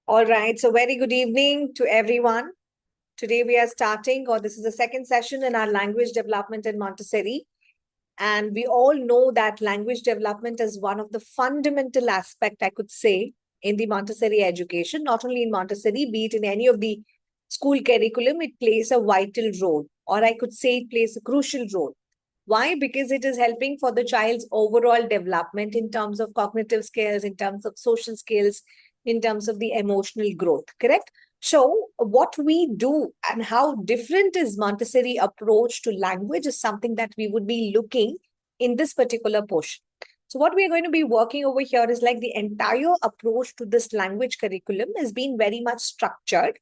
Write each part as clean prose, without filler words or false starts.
All right, so very good evening to everyone. Today we are starting, or this is the second session in our language development in Montessori. And we all know that language development is one of the fundamental aspect, I could say, in the Montessori education. Not only in Montessori, be it in any of the school curriculum, it plays a vital role, or I could say it plays a crucial role. Why? Because it is helping for the child's overall development in terms of cognitive skills, in terms of social skills, in terms of the emotional growth, correct? So what we do and how different is Montessori approach to language is something that we would be looking in this particular portion. So what we are going to be working over here is like the entire approach to this language curriculum has been very much structured.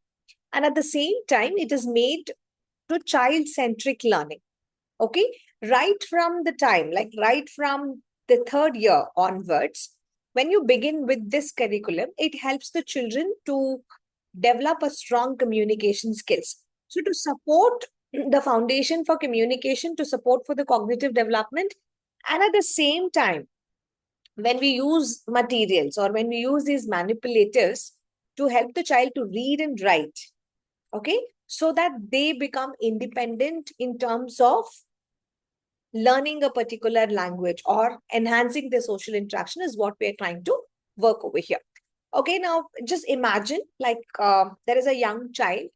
And at the same time, it is made to child-centric learning. Okay, right from the time, like right from the third year onwards, when you begin with this curriculum, it helps the children to develop a strong communication skills. So to support the foundation for communication, to support for the cognitive development, and at the same time, when we use materials or when we use these manipulators to help the child to read and write, okay, so that they become independent in terms of learning a particular language or enhancing their social interaction is what we're trying to work over here. Okay, now just imagine like there is a young child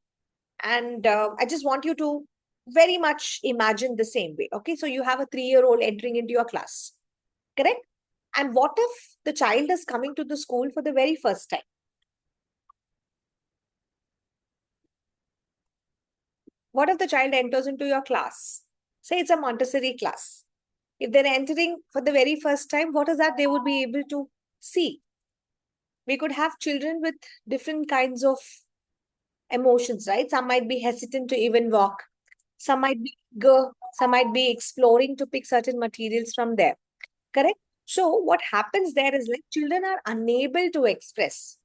and I just want you to very much imagine the same way. Okay, so you have a 3-year-old entering into your class, correct? And what if the child is coming to the school for the very first time? What if the child enters into your class? Say it's a Montessori class. If they're entering for the very first time, what is that they would be able to see? We could have children with different kinds of emotions, right? Some might be hesitant to even walk. Some might be eager. Some might be exploring to pick certain materials from there. Correct? So what happens there is like children are unable to express.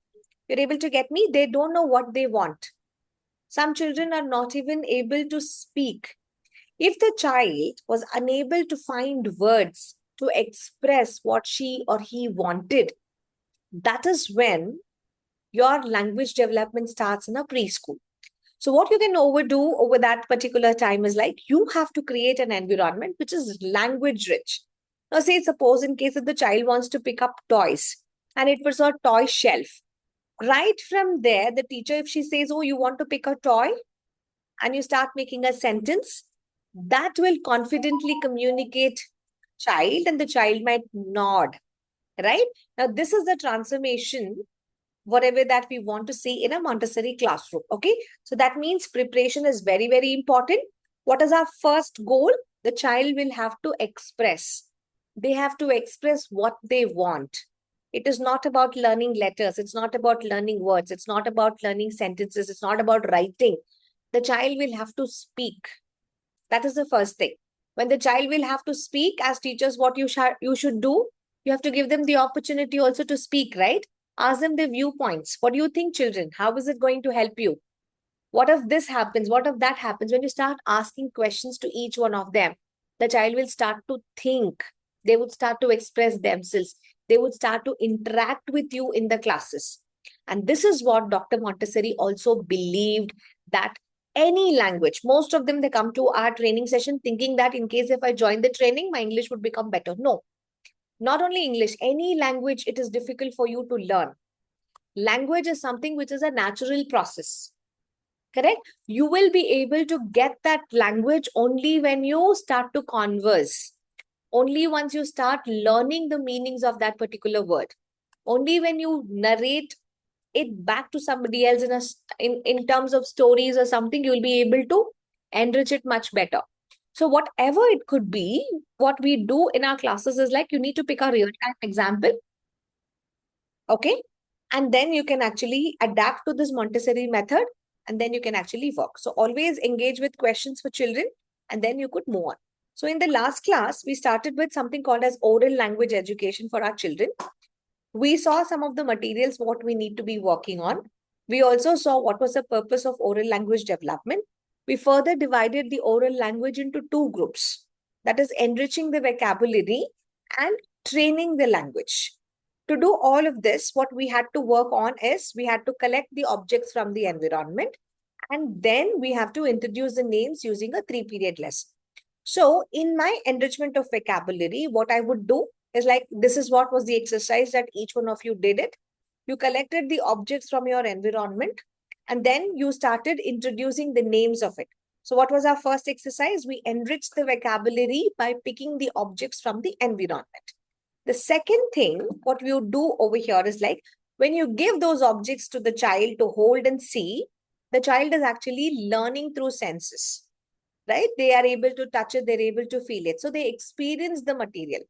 You're able to get me? They don't know what they want. Some children are not even able to speak. If the child was unable to find words to express what she or he wanted, that is when your language development starts in a preschool. So what you can overdo over that particular time is like you have to create an environment which is language rich. Now say suppose in case if the child wants to pick up toys and it was a toy shelf. Right from there, the teacher, if she says, oh, you want to pick a toy and you start making a sentence, that will confidently communicate child and the child might nod, right? Now this is the transformation whatever that we want to see in a Montessori classroom. Okay, so that means preparation is very, very important. What is our first goal? The child will have to express. They have to express what they want. It is not about learning letters. It's not about learning words. It's not about learning sentences. It's not about writing. The child will have to speak. That is the first thing. When the child will have to speak, as teachers, what you should do, you have to give them the opportunity also to speak, right? Ask them their viewpoints. What do you think, children? How is it going to help you? What if this happens? What if that happens? When you start asking questions to each one of them, the child will start to think. They would start to express themselves. They would start to interact with you in the classes. And this is what Dr. Montessori also believed, that any language, most of them, they come to our training session thinking that in case if I join the training, my English would become better. No, not only English, any language, it is difficult for you to learn. Language is something which is a natural process. Correct? You will be able to get that language only when you start to converse. Only once you start learning the meanings of that particular word. Only when you narrate it back to somebody else in terms of stories or something, you will be able to enrich it much better. So whatever it could be, what we do in our classes is like you need to pick a real-time example. Okay. And then you can actually adapt to this Montessori method and then you can actually work. So always engage with questions for children and then you could move on. So in the last class, we started with something called as oral language education for our children. We saw some of the materials, what we need to be working on. We also saw what was the purpose of oral language development. We further divided the oral language into 2 groups. That is enriching the vocabulary and training the language. To do all of this, what we had to work on is we had to collect the objects from the environment, and then we have to introduce the names using a 3-period lesson. So in my enrichment of vocabulary, what I would do is like, this is what was the exercise that each one of you did it. You collected the objects from your environment, and then you started introducing the names of it. So what was our first exercise? We enriched the vocabulary by picking the objects from the environment. The second thing, what we would do over here is like, when you give those objects to the child to hold and see, the child is actually learning through senses, right? They are able to touch it, they're able to feel it. So they experience the material.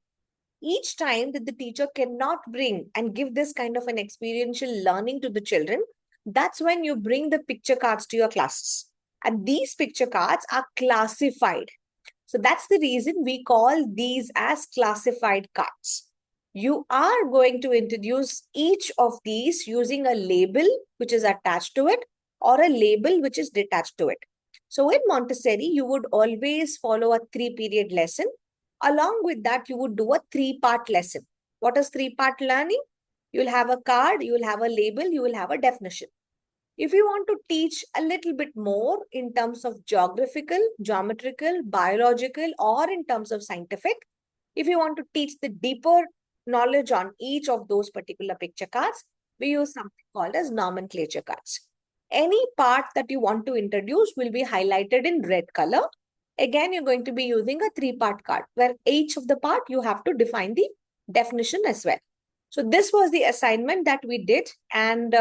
Each time that the teacher cannot bring and give this kind of an experiential learning to the children, that's when you bring the picture cards to your classes. And these picture cards are classified. So that's the reason we call these as classified cards. You are going to introduce each of these using a label which is attached to it or a label which is detached to it. So in Montessori, you would always follow a 3-period lesson. Along with that, you would do a 3-part lesson. What is 3-part learning? You will have a card, you will have a label, you will have a definition. If you want to teach a little bit more in terms of geographical, geometrical, biological, or in terms of scientific, if you want to teach the deeper knowledge on each of those particular picture cards, we use something called as nomenclature cards. Any part that you want to introduce will be highlighted in red color. Again, you're going to be using a 3-part card where each of the part you have to define the definition as well. So this was the assignment that we did, and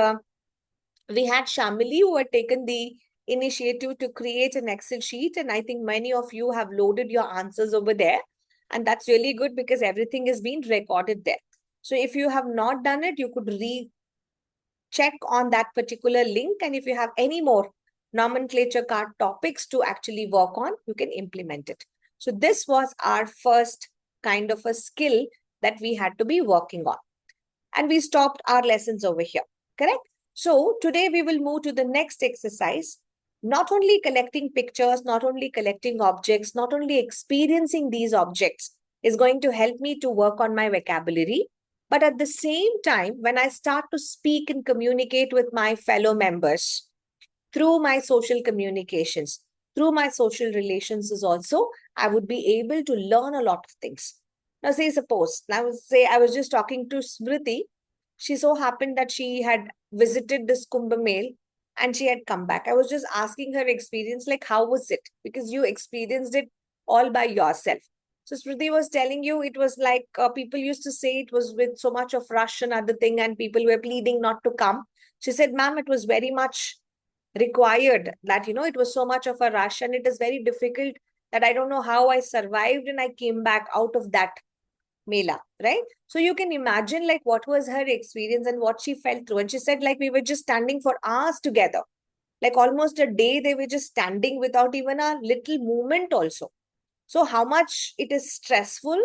we had Shamili who had taken the initiative to create an Excel sheet, and I think many of you have loaded your answers over there, and that's really good because everything is being recorded there. So if you have not done it, you could check on that particular link, and if you have any more nomenclature card topics to actually work on, you can implement it. So this was our first kind of a skill that we had to be working on, and we stopped our lessons over here, correct? So today we will move to the next exercise. Not only collecting pictures, not only collecting objects, not only experiencing these objects is going to help me to work on my vocabulary, but at the same time, when I start to speak and communicate with my fellow members through my social communications, through my social relations is also, I would be able to learn a lot of things. Now suppose, I was just talking to Smriti. She so happened that she had visited this Kumbh Mela and she had come back. I was just asking her experience, like, how was it? Because you experienced it all by yourself. So Smriti was telling you it was like people used to say it was with so much of rush and other thing and people were pleading not to come. She said, ma'am, it was very much required that, it was so much of a rush and it is very difficult that I don't know how I survived and I came back out of that Mela, right? So you can imagine like what was her experience and what she felt through. And she said like we were just standing for hours together, like almost a day they were just standing without even a little movement also. So how much it is stressful,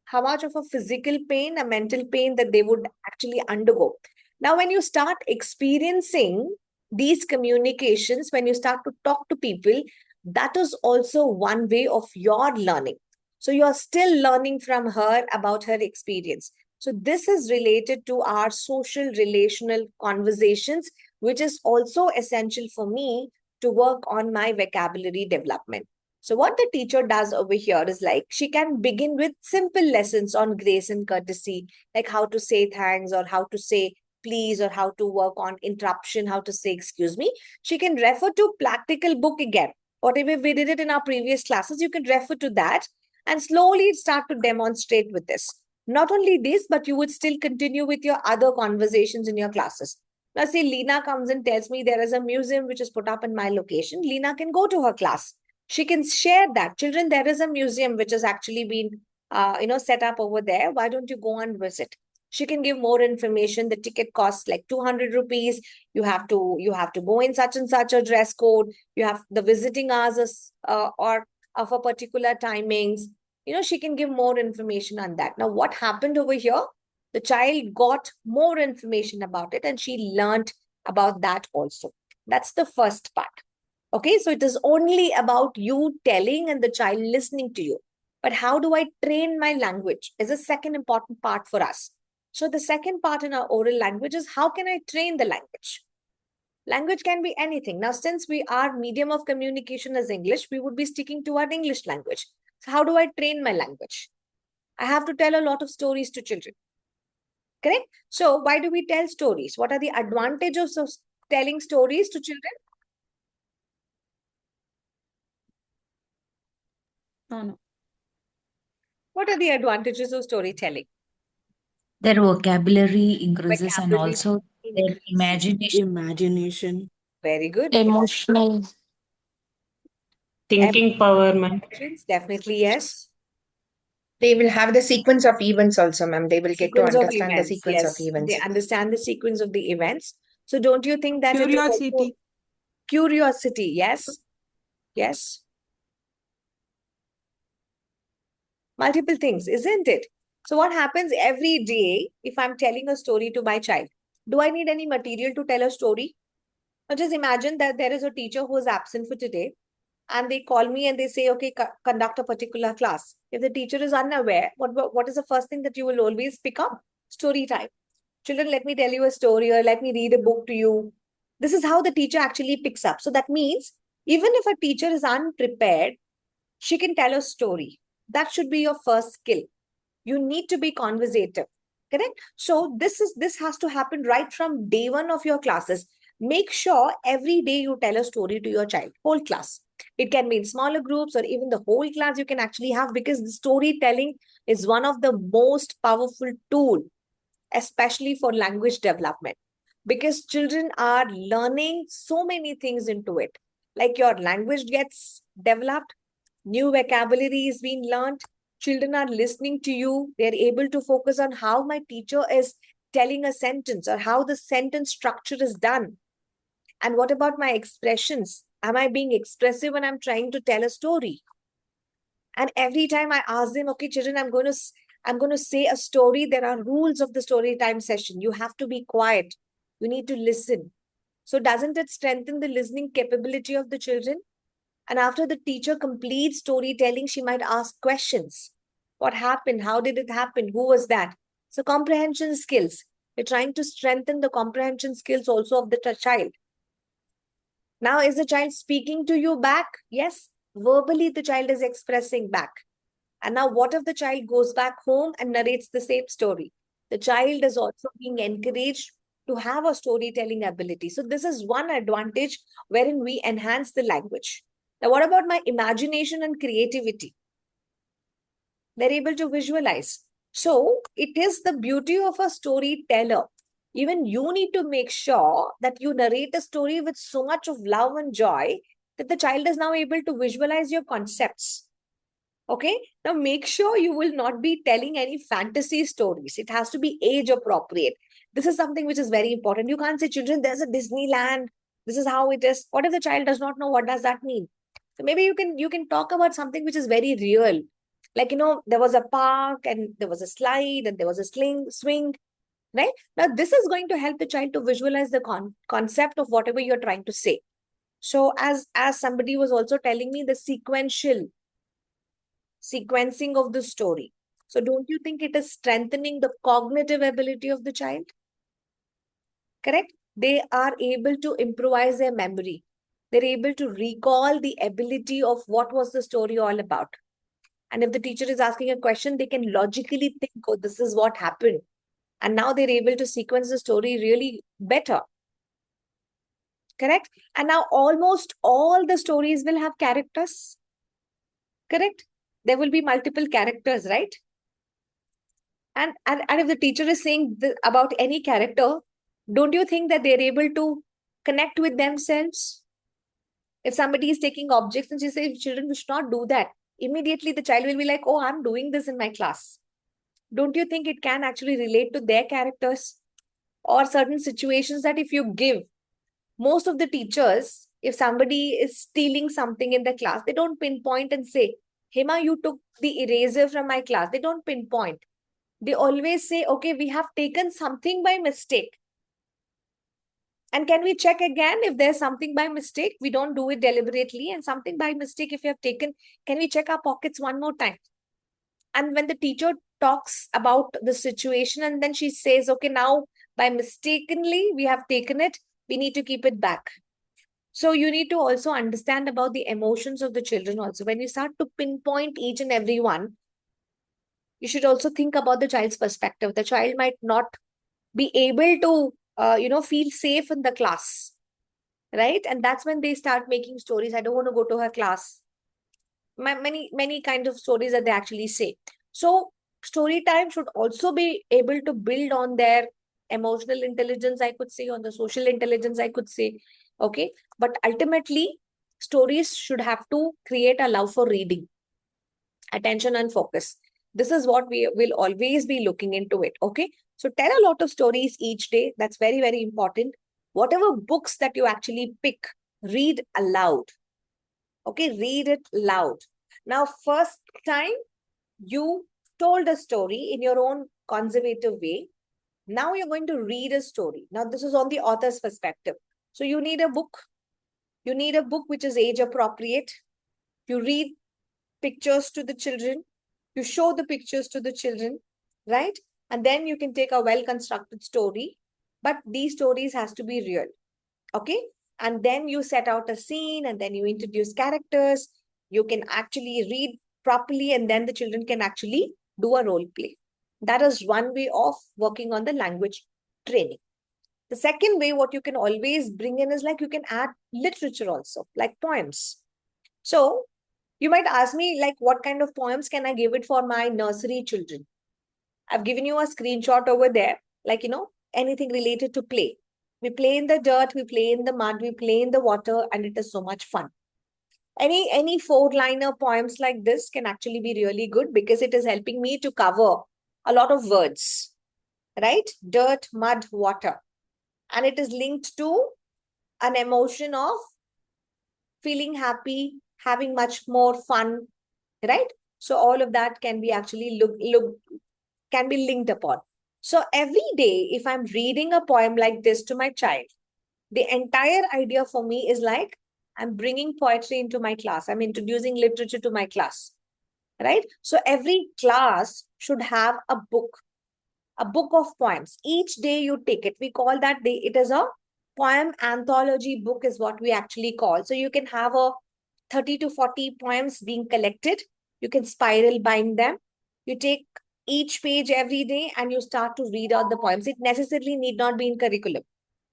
how much of a physical pain, a mental pain that they would actually undergo. Now, when you start experiencing these communications, when you start to talk to people, that is also one way of your learning. So you are still learning from her about her experience. So this is related to our social relational conversations, which is also essential for me to work on my vocabulary development. So what the teacher does over here is like, she can begin with simple lessons on grace and courtesy, like how to say thanks or how to say please or how to work on interruption, how to say excuse me. She can refer to practical book again. Whatever we did it in our previous classes, you can refer to that and slowly start to demonstrate with this. Not only this, but you would still continue with your other conversations in your classes. Now, say Lena comes and tells me there is a museum which is put up in my location. Lena can go to her class. She can share that. Children, there is a museum which has actually been, set up over there. Why don't you go and visit? She can give more information. The ticket costs like 200 rupees. You have to go in such and such a dress code. You have the visiting hours or of a particular timings. She can give more information on that. Now, what happened over here? The child got more information about it and she learned about that also. That's the first part. Okay, so it is only about you telling and the child listening to you. But how do I train my language is a second important part for us. So the second part in our oral language is how can I train the language? Language can be anything. Now, since we are medium of communication as English, we would be sticking to our English language. So how do I train my language? I have to tell a lot of stories to children. Correct? So why do we tell stories? What are the advantages of telling stories to children? No. What are the advantages of storytelling? Their vocabulary increases and Vocabulary also their increases. imagination. Very good. Emotional. Thinking power, ma'am. Emotions, definitely yes. They will have the sequence of events also, ma'am. They will get to Sequence of understand the events, sequence of yes. events. They understand the sequence of the events. So don't you think that it is also Curiosity. curiosity? Yes. Yes. Multiple things, isn't it? So what happens every day if I'm telling a story to my child? Do I need any material to tell a story? Now just imagine that there is a teacher who is absent for today and they call me and they say, okay, conduct a particular class. If the teacher is unaware, what is the first thing that you will always pick up? Story time. Children, let me tell you a story or let me read a book to you. This is how the teacher actually picks up. So that means even if a teacher is unprepared, she can tell a story. That should be your first skill. You need to be conversative. Correct? So this has to happen right from day one of your classes. Make sure every day you tell a story to your child, whole class. It can be in smaller groups or even the whole class you can actually have, because the storytelling is one of the most powerful tool, especially for language development, because children are learning so many things into it. Like your language gets developed, new vocabulary is being learned, children are listening to you, they're able to focus on how my teacher is telling a sentence or how the sentence structure is done. And what about my expressions? Am I being expressive when I'm trying to tell a story? And every time I ask them, okay, children, I'm going to say a story. There are rules of the story time session. You have to be quiet. You need to listen. So doesn't it strengthen the listening capability of the children? And after the teacher completes storytelling, she might ask questions. What happened? How did it happen? Who was that? So comprehension skills. You're trying to strengthen the comprehension skills also of the child. Now, is the child speaking to you back? Yes. Verbally, the child is expressing back. And now, what if the child goes back home and narrates the same story? The child is also being encouraged to have a storytelling ability. So, this is one advantage wherein we enhance the language. Now, what about my imagination and creativity? They're able to visualize. So, it is the beauty of a storyteller. Even you need to make sure that you narrate a story with so much of love and joy that the child is now able to visualize your concepts. Okay, now make sure you will not be telling any fantasy stories. It has to be age appropriate. This is something which is very important. You can't say, children, there's a Disneyland. This is how it is. What if the child does not know what does that mean? So maybe you can talk about something which is very real. Like, there was a park and there was a slide and there was a swing, right? Now, this is going to help the child to visualize the concept of whatever you're trying to say. So as somebody was also telling me, the sequencing of the story. So don't you think it is strengthening the cognitive ability of the child? Correct? They are able to improvise their memory. They're able to recall the ability of what was the story all about. And if the teacher is asking a question, they can logically think, oh, this is what happened. And now they're able to sequence the story really better. Correct? And now almost all the stories will have characters. Correct? There will be multiple characters, right? And if the teacher is saying about any character, don't you think that they're able to connect with themselves? If somebody is taking objects and she says, children, we should not do that. Immediately the child will be like, oh, I'm doing this in my class. Don't you think it can actually relate to their characters? Or certain situations that if you give, most of the teachers, if somebody is stealing something in the class, they don't pinpoint and say, Hema, you took the eraser from my class. They don't pinpoint. They always say, okay, we have taken something by mistake. And can we check again if there's something by mistake? We don't do it deliberately. And something by mistake, if you have taken, can we check our pockets one more time? And when the teacher talks about the situation and then she says, okay, now by mistakenly we have taken it, we need to keep it back. So you need to also understand about the emotions of the children also. When you start to pinpoint each and every one, you should also think about the child's perspective. The child might not be able to, feel safe in the class, right? And that's when they start making stories. I don't want to go to her class. Many kinds of stories that they actually say. So story time should also be able to build on their emotional intelligence, I could say, on the social intelligence, I could say. Okay. But ultimately, stories should have to create a love for reading, attention and focus. This is what we will always be looking into it. Okay. So tell a lot of stories each day. That's very, very important. Whatever books that you actually pick, read aloud. Okay. Read it loud. Now, first time you told a story in your own conservative way. Now you're going to read a story. Now, this is on the author's perspective. So you need a book. You need a book which is age appropriate. You read pictures to the children. You show the pictures to the children, right? And then you can take a well-constructed story. But these stories has to be real. Okay? And then you set out a scene and then you introduce characters. You can actually read properly and then the children can actually do a role play. That is one way of working on the language training. The second way, what you can always bring in is like you can add literature also, like poems. So you might ask me, like, what kind of poems can I give it for my nursery children? I've given you a screenshot over there, like, anything related to play. We play in the dirt, we play in the mud, we play in the water, and it is so much fun. Any four-liner poems like this can actually be really good because it is helping me to cover a lot of words, right? Dirt, mud, water. And it is linked to an emotion of feeling happy, having much more fun, right? So all of that can be actually can be linked upon. So every day, if I'm reading a poem like this to my child, the entire idea for me is like I'm bringing poetry into my class. I'm introducing literature to my class, right? So every class should have a book of poems. Each day you take it. We call that day, it is a poem anthology book is what we actually call. So you can have a 30 to 40 poems being collected. You can spiral bind them. You take each page every day and you start to read out the poems. It necessarily need not be in curriculum,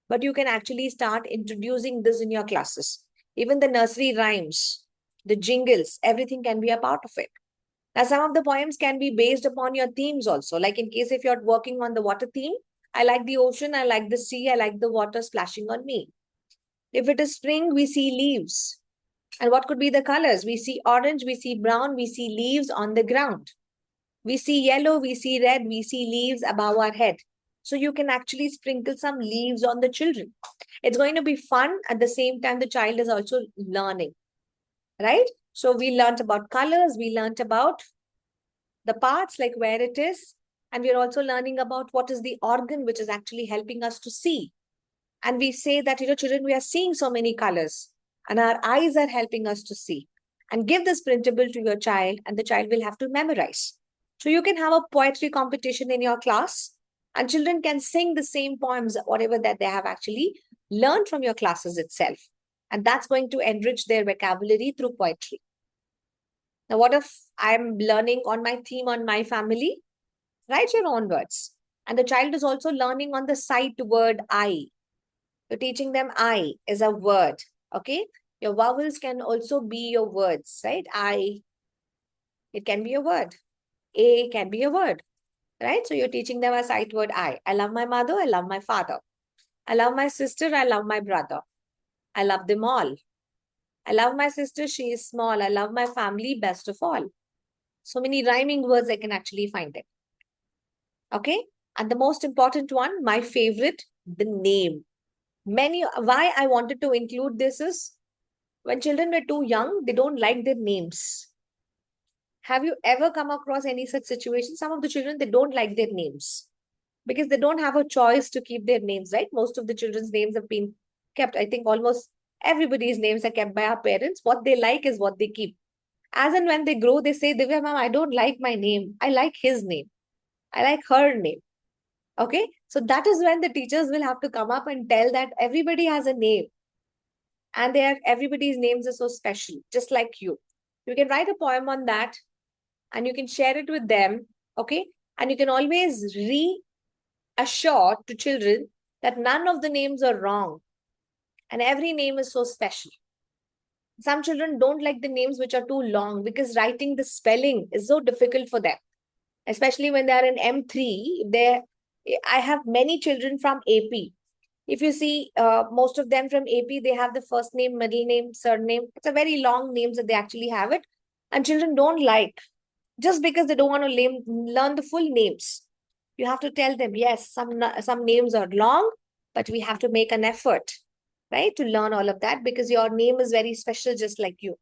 but you can actually start introducing this in your classes. Even the nursery rhymes, the jingles, everything can be a part of it. Now, some of the poems can be based upon your themes also. Like in case if you're working on the water theme, I like the ocean, I like the sea, I like the water splashing on me. If it is spring, we see leaves. And what could be the colors? We see orange, we see brown, we see leaves on the ground. We see yellow, we see red, we see leaves above our head. So you can actually sprinkle some leaves on the children. It's going to be fun. At the same time, the child is also learning, right? So we learned about colors. We learned about the parts, like where it is. And we're also learning about what is the organ which is actually helping us to see. And we say that, children, we are seeing so many colors and our eyes are helping us to see. And give this printable to your child and the child will have to memorize. So you can have a poetry competition in your class and children can sing the same poems, whatever that they have actually learned from your classes itself. And that's going to enrich their vocabulary through poetry. Now, what if I'm learning on my theme on my family? Write your own words. And the child is also learning on the sight word I. You're teaching them I is a word. Okay. Your vowels can also be your words, right? I, it can be a word. A can be a word, right? So you're teaching them a sight word I. I love my mother. I love my father. I love my sister. I love my brother. I love them all. I love my sister. She is small. I love my family best of all. So many rhyming words I can actually find it. Okay. And the most important one, my favorite, the name. Why I wanted to include this is when children were too young, they don't like their names. Have you ever come across any such situation? Some of the children, they don't like their names because they don't have a choice to keep their names, right? Most of the children's names have been kept. I think almost everybody's names are kept by our parents. What they like is what they keep. As and when they grow, they say, Divya ma'am, I don't like my name. I like his name. I like her name. Okay. So that is when the teachers will have to come up and tell that everybody has a name. And everybody's names are so special, just like you. You can write a poem on that and you can share it with them. Okay. And you can always reassure to children that none of the names are wrong. And every name is so special. Some children don't like the names which are too long because writing the spelling is so difficult for them, especially when they are in M3. I have many children from AP. If you see, most of them from AP, they have the first name, middle name, surname. It's a very long names that they actually have it. And children don't like just because they don't want to learn the full names. You have to tell them, yes, some names are long, but we have to make an effort, right, to learn all of that because your name is very special, just like you.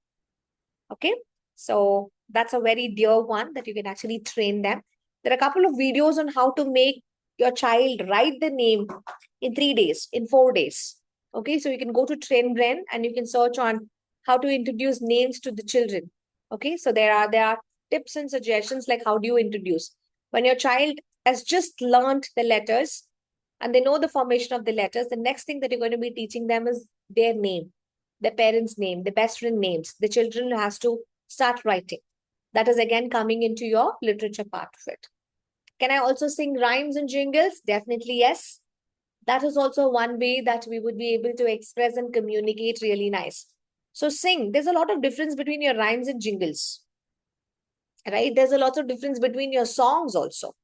Okay, so that's a very dear one that you can actually train them. There are a couple of videos on how to make your child write the name in 3 days, in 4 days. Okay, so you can go to Train Brain and you can search on how to introduce names to the children. Okay, so there are tips and suggestions like how do you introduce. When your child has just learned the letters and they know the formation of the letters, the next thing that you're going to be teaching them is their name, their parents' name, the best friend names. The children has to start writing. That is again coming into your literature part of it. Can I also sing rhymes and jingles? Definitely yes. That is also one way that we would be able to express and communicate really nice. So sing. There's a lot of difference between your rhymes and jingles, right? There's a lot of difference between your songs also.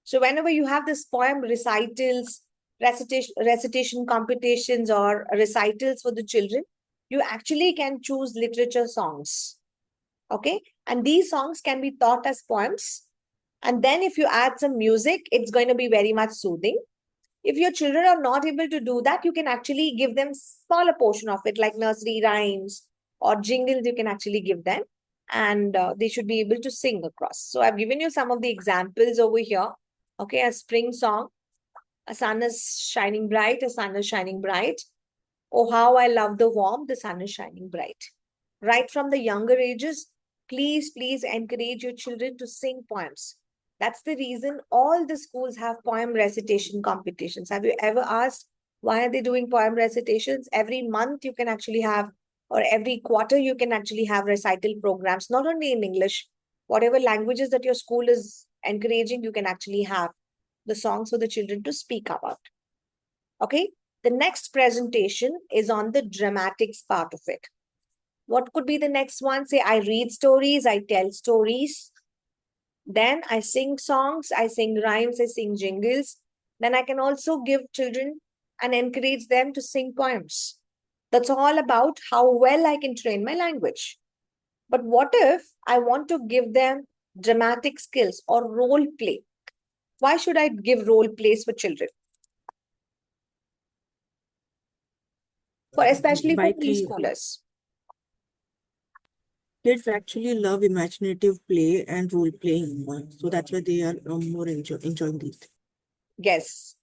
So whenever you have this poem recitals, recitation competitions or recitals for the children, you actually can choose literature songs. Okay. And these songs can be taught as poems. And then if you add some music, it's going to be very much soothing. If your children are not able to do that, you can actually give them smaller portion of it, like nursery rhymes or jingles you can actually give them. And they should be able to sing across. So I've given you some of the examples over here. Okay, a spring song. A sun is shining bright, a sun is shining bright. Oh, how I love the warmth, the sun is shining bright. Right from the younger ages, please encourage your children to sing poems. That's the reason all the schools have poem recitation competitions. Have you ever asked why are they doing poem recitations? Every month you can actually have, or every quarter you can actually have recital programs, not only in English, whatever languages that your school is encouraging, you can actually have the songs for the children to speak about. Okay, the next presentation is on the dramatics part of it. What could be the next one? Say, I read stories, I tell stories. Then I sing songs, I sing rhymes, I sing jingles. Then I can also give children and encourage them to sing poems. That's all about how well I can train my language. But what if I want to give them dramatic skills or role play? Why should I give role plays for children? For especially for preschoolers. Kids actually love imaginative play and role playing, so that's why they are more enjoying these. Yes,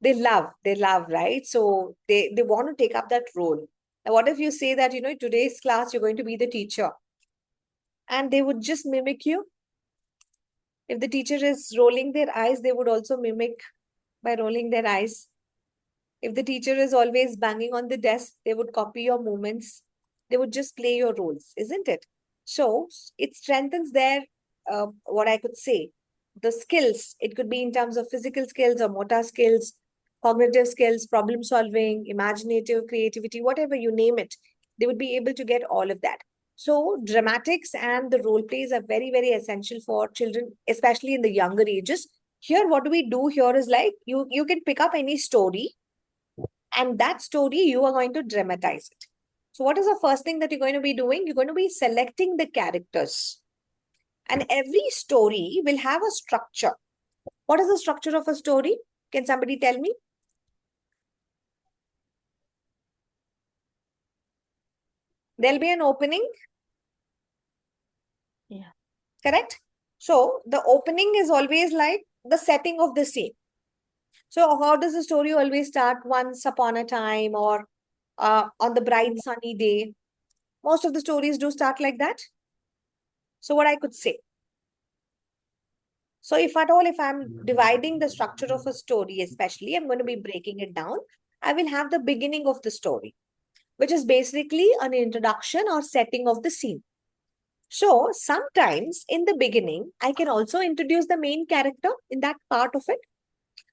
they love, right? So they want to take up that role. Now, what if you say that, today's class, you're going to be the teacher and they would just mimic you? If the teacher is rolling their eyes, they would also mimic by rolling their eyes. If the teacher is always banging on the desk, they would copy your movements. They would just play your roles, isn't it? So it strengthens their, what I could say, the skills. It could be in terms of physical skills or motor skills, cognitive skills, problem solving, imaginative, creativity, whatever you name it. They would be able to get all of that. So dramatics and the role plays are very, very essential for children, especially in the younger ages. Here, what do we do here is like, you can pick up any story and that story, you are going to dramatize it. So what is the first thing that you're going to be doing? You're going to be selecting the characters. And every story will have a structure. What is the structure of a story? Can somebody tell me? There'll be an opening. Yeah. Correct? So the opening is always like the setting of the scene. So how does the story always start? Once upon a time or on the bright sunny day. Most of the stories do start like that. So what I could say. So if at all, if I'm dividing the structure of a story, especially, I'm going to be breaking it down. I will have the beginning of the story, which is basically an introduction or setting of the scene. So sometimes in the beginning, I can also introduce the main character in that part of it.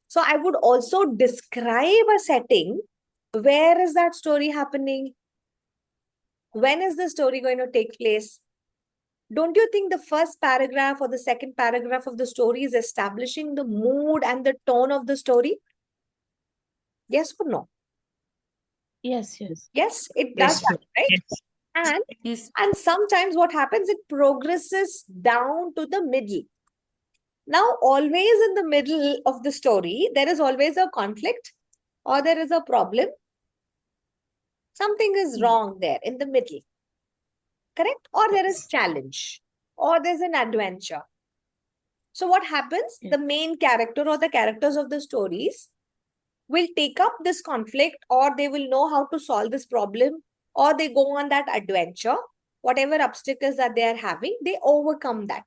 So I would also describe a setting. Where is that story happening? When is the story going to take place? Don't you think the first paragraph or the second paragraph of the story is establishing the mood and the tone of the story? Yes or no? Yes, yes. Yes, it Yes, does happen, right? And, Yes. and sometimes what happens, it progresses down to the middle. Now, always in the middle of the story, there is always a conflict or there is a problem. Something is wrong there in the middle. Correct? Or there is challenge or there's an adventure. So what happens? Yes. The main character or the characters of the stories will take up this conflict, or they will know how to solve this problem, or they go on that adventure. Whatever obstacles that they are having, they overcome that.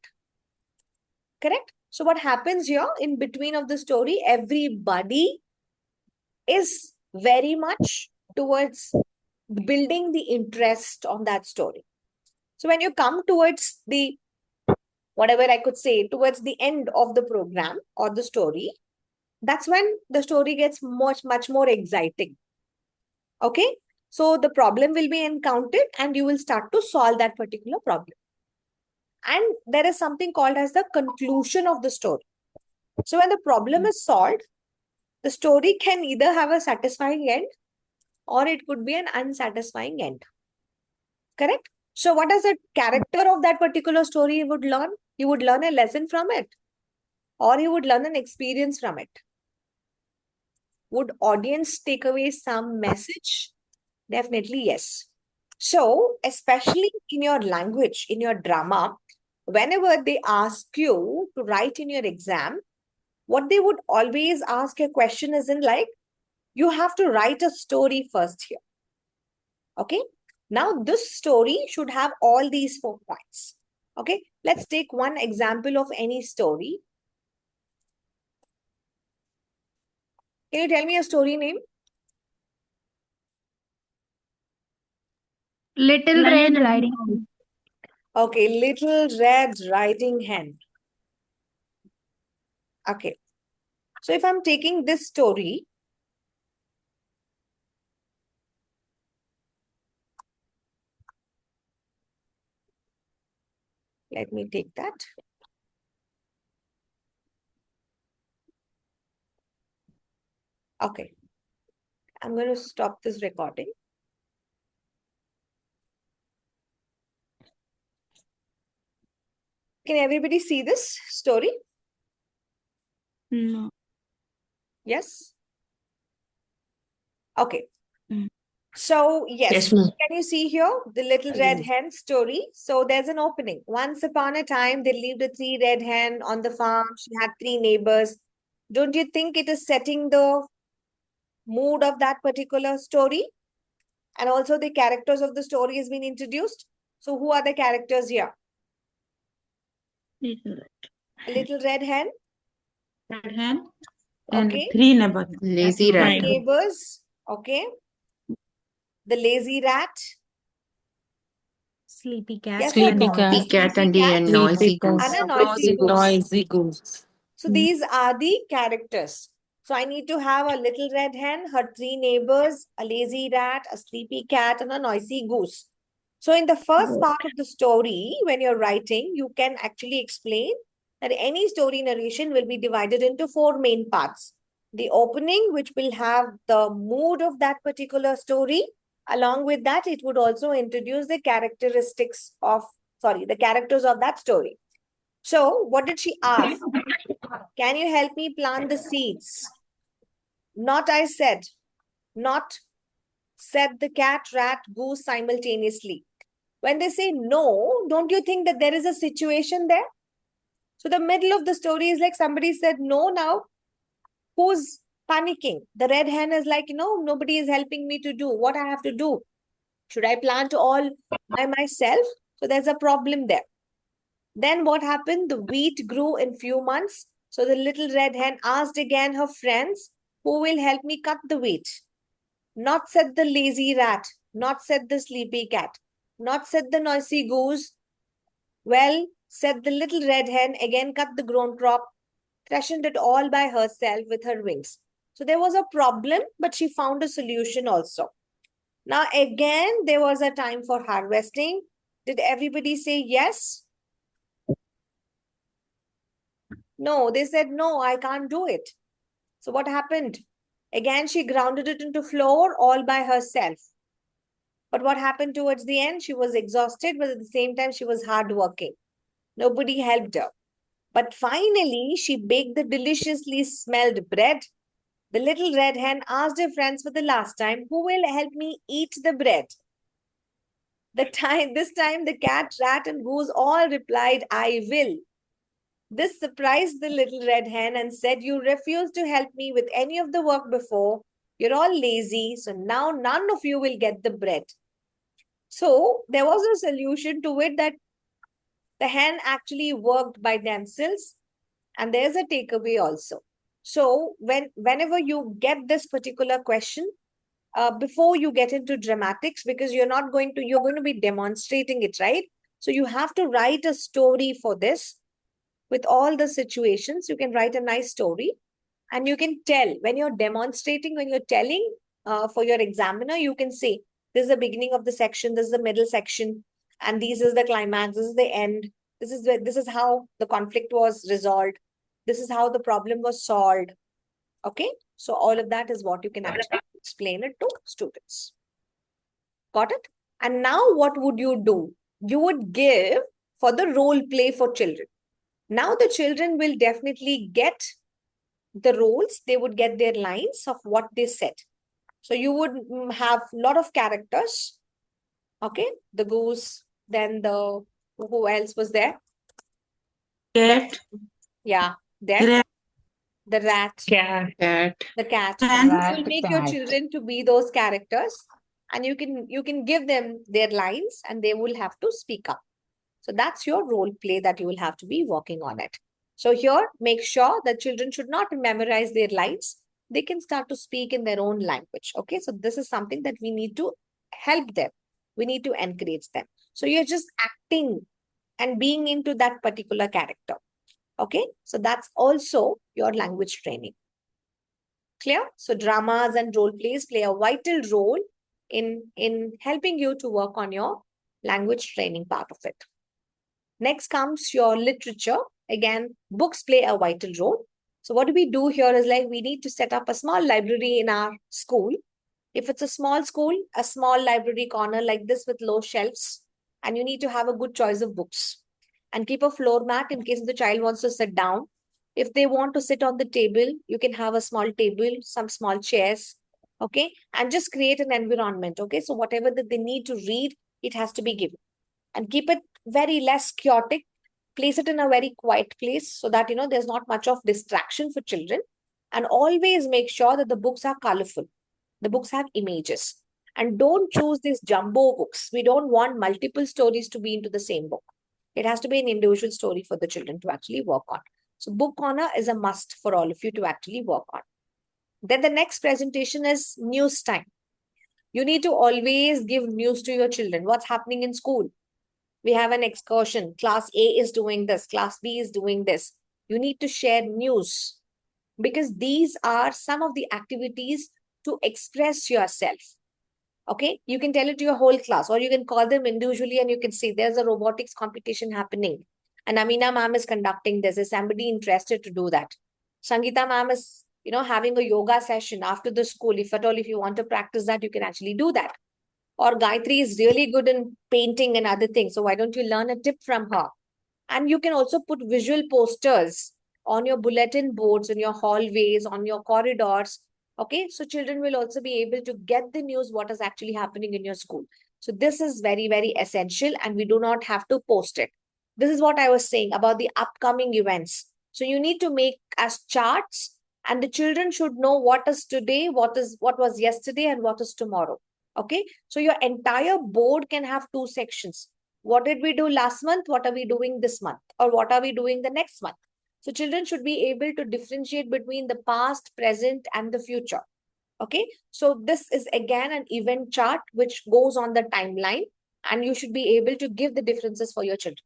Correct? So what happens here in between of the story, everybody is very much towards building the interest on that story. So when you come towards the, whatever I could say, towards the end of the program or the story, that's when the story gets much more exciting. Okay. So the problem will be encountered and you will start to solve that particular problem. And there is something called as the conclusion of the story. So when the problem is solved, the story can either have a satisfying end or it could be an unsatisfying end. Correct? So what does the character of that particular story would learn? You would learn a lesson from it, or you would learn an experience from it. Would audience take away some message? Definitely yes. So, especially in your language, in your drama, whenever they ask you to write in your exam, what they would always ask a question isn't like, you have to write a story first here. Okay. Now, this story should have all these 4 points. Okay. Let's take one example of any story. Can you tell me a story name? Little Lion Red Riding Riding Hood. Okay, Little Red Riding Hen. Okay. So if I'm taking this story, let me take that. Okay. I'm going to stop this recording. Can everybody see this story? No. Yes? Okay. Mm. So, Yes, yes, ma'am. can you see here the Little Red Yes. Hen story? So, there's an opening. Once upon a time, there lived a 3 red hen on the farm. She had 3 neighbors. Don't you think it is setting the mood of that particular story? And also the characters of the story has been introduced. So, who are the characters here? Little A little red hen. Red Hen and Okay. 3 neighbors. Lazy Three rat. neighbors. Okay. The lazy rat. Sleepy Cat. Yes or Sleepy no? cat. The Big cat sleepy and a cat noisy cat. and goose. a noisy goose. Noisy goose. So these are the characters. So I need to have a little red hen, her 3 neighbors, a lazy rat, a sleepy cat, and a noisy goose. So in the first part of the story, when you're writing, you can actually explain that any story narration will be divided into 4 main parts. The opening, which will have the mood of that particular story. Along with that, it would also introduce the characteristics of, the characters of that story. So what did she ask? Can you help me plant the seeds? Not I said, not said the cat, rat, goose simultaneously. When they say no, don't you think that there is a situation there? So the middle of the story is like somebody said no now. Who's panicking? The red hen is like, nobody is helping me to do what I have to do. Should I plant all by myself? So there's a problem there. Then what happened? The wheat grew in few months. So the little red hen asked again her friends, who will help me cut the wheat? Not said the lazy rat, not said the sleepy cat, not said the noisy goose. Well, said the little red hen, again cut the grown crop, fashioned it all by herself with her wings. So there was a problem, but she found a solution also. Now again, there was a time for harvesting. Did everybody say yes? No, they said, no, I can't do it. So what happened? Again, she grounded it into flour all by herself. But what happened towards the end? She was exhausted, but at the same time, she was hardworking. Nobody helped her. But finally, she baked the deliciously smelled bread. The little red hen asked her friends for the last time, who will help me eat the bread? This time, the cat, rat, and goose all replied, I will. This surprised the little red hen and said, you refused to help me with any of the work before. You're all lazy, so now none of you will get the bread. So there was a solution to it, that the hen actually worked by themselves, and there's a takeaway also. So whenever you get this particular question, before you get into dramatics, because you're going to be demonstrating it, right? So you have to write a story for this. With all the situations, you can write a nice story, and you can tell when you're demonstrating, when you're telling for your examiner, you can say, this is the beginning of the section, this is the middle section, and this is the climax, this is the end, this is how the conflict was resolved, this is how the problem was solved. Okay, so all of that is what you can actually explain it to students. Got it? And now what would you do? You would give for the role play for children. Now the children will definitely get the roles, they would get their lines of what they said. So you would have a lot of characters. Okay, the goose, then who else was there? Cat, Yeah, then rat, the rat, Cat. the cat. hen, You will make your children to be those characters, and you can give them their lines, and they will have to speak up. So that's your role play that you will have to be working on it. So here, make sure that children should not memorize their lines. They can start to speak in their own language. Okay, so this is something that we need to help them. We need to encourage them. So you're just acting and being into that particular character. Okay, so that's also your language training. Clear? So dramas and role plays play a vital role in helping you to work on your language training part of it. Next comes your literature. Again, books play a vital role. So what do we do here is like we need to set up a small library in our school. If it's a small school, a small library corner like this with low shelves, and you need to have a good choice of books. And keep a floor mat in case the child wants to sit down. If they want to sit on the table, you can have a small table, some small chairs, okay? And just create an environment, okay? So whatever that they need to read, it has to be given. And keep it very less chaotic. Place it in a very quiet place so that, there's not much of distraction for children. And always make sure that the books are colorful. The books have images. And don't choose these jumbo books. We don't want multiple stories to be into the same book. It has to be an individual story for the children to actually work on. So book corner is a must for all of you to actually work on. Then the next presentation is news time. You need to always give news to your children. What's happening in school? We have an excursion. Class A is doing this. Class B is doing this. You need to share news because these are some of the activities to express yourself. Okay, you can tell it to your whole class, or you can call them individually and you can say there's a robotics competition happening and Amina ma'am is conducting this. Is somebody interested to do that? Sangeeta ma'am is, having a yoga session after the school. If at all, if you want to practice that, you can actually do that. Or Gayatri is really good in painting and other things. So why don't you learn a tip from her? And you can also put visual posters on your bulletin boards, in your hallways, on your corridors. Okay, so children will also be able to get the news what is actually happening in your school. So this is very, very essential and we do not have to post it. This is what I was saying about the upcoming events. So you need to make as charts and the children should know what is today, what was yesterday and what is tomorrow. Okay, so your entire board can have 2 sections. What did we do last month? What are we doing this month? Or what are we doing the next month? So children should be able to differentiate between the past, present, and the future. Okay. So this is again an event chart which goes on the timeline, and you should be able to give the differences for your children.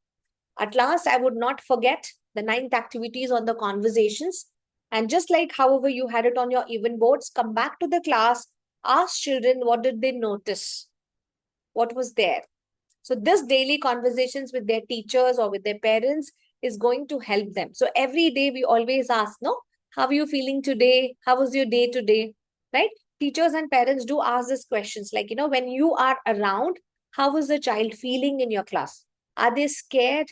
At last, I would not forget the 9th activities on the conversations. And just like however you had it on your event boards, come back to the class, ask children what did they notice, what was there. So this daily conversations with their teachers or with their parents is going to help them. So every day we always ask, no, how are you feeling today? How was your day today? Right? Teachers and parents do ask these questions like, when you are around, how is the child feeling in your class? Are they scared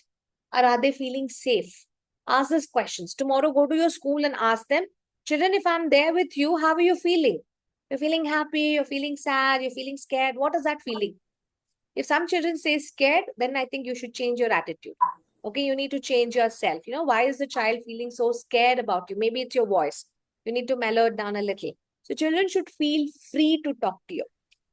or are they feeling safe? Ask these questions. Tomorrow, go to your school and ask them, children, if I'm there with you, how are you feeling? You're feeling happy, you're feeling sad, you're feeling scared. What is that feeling? If some children say scared, then I think you should change your attitude. Okay, you need to change yourself. Why is the child feeling so scared about you? Maybe it's your voice. You need to mellow it down a little. So children should feel free to talk to you.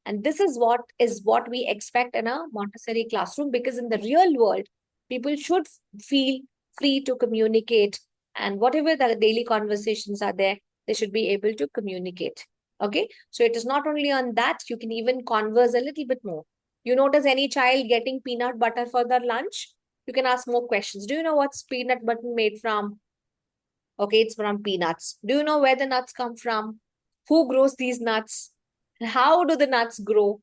And this is what we expect in a Montessori classroom, because in the real world, people should feel free to communicate. And whatever the daily conversations are there, they should be able to communicate. Okay, so it is not only on that, you can even converse a little bit more. You notice any child getting peanut butter for their lunch, you can ask more questions. Do you know what's peanut butter made from? Okay, it's from peanuts. Do you know where the nuts come from? Who grows these nuts? How do the nuts grow?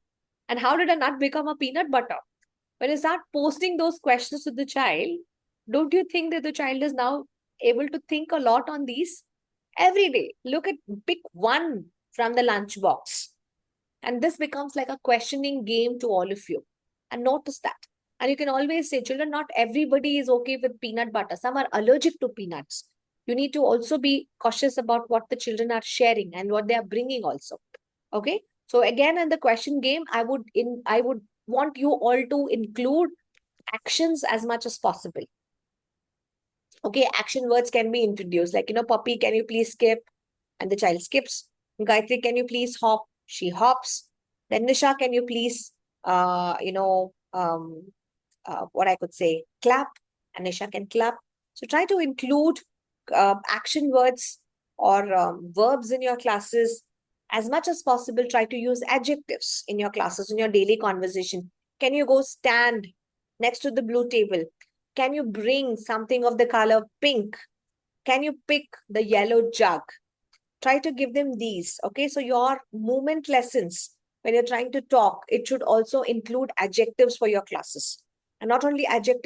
And how did a nut become a peanut butter? When you start posting those questions to the child, don't you think that the child is now able to think a lot on these? Every day, pick one from the lunch box. And this becomes like a questioning game to all of you. And notice that. And you can always say, children, not everybody is okay with peanut butter. Some are allergic to peanuts. You need to also be cautious about what the children are sharing and what they are bringing also. Okay. So again, in the question game, I would want you all to include actions as much as possible. Okay. Action words can be introduced. Like, puppy, can you please skip? And the child skips. Gayatri, can you please hop? She hops. Then Nisha, can you please, what I could say, clap? And Nisha can clap. So try to include action words or verbs in your classes. As much as possible, try to use adjectives in your classes, in your daily conversation. Can you go stand next to the blue table? Can you bring something of the color pink? Can you pick the yellow jug? Try to give them these. Okay, so your movement lessons, when you're trying to talk, it should also include adjectives for your classes. And not only adjectives,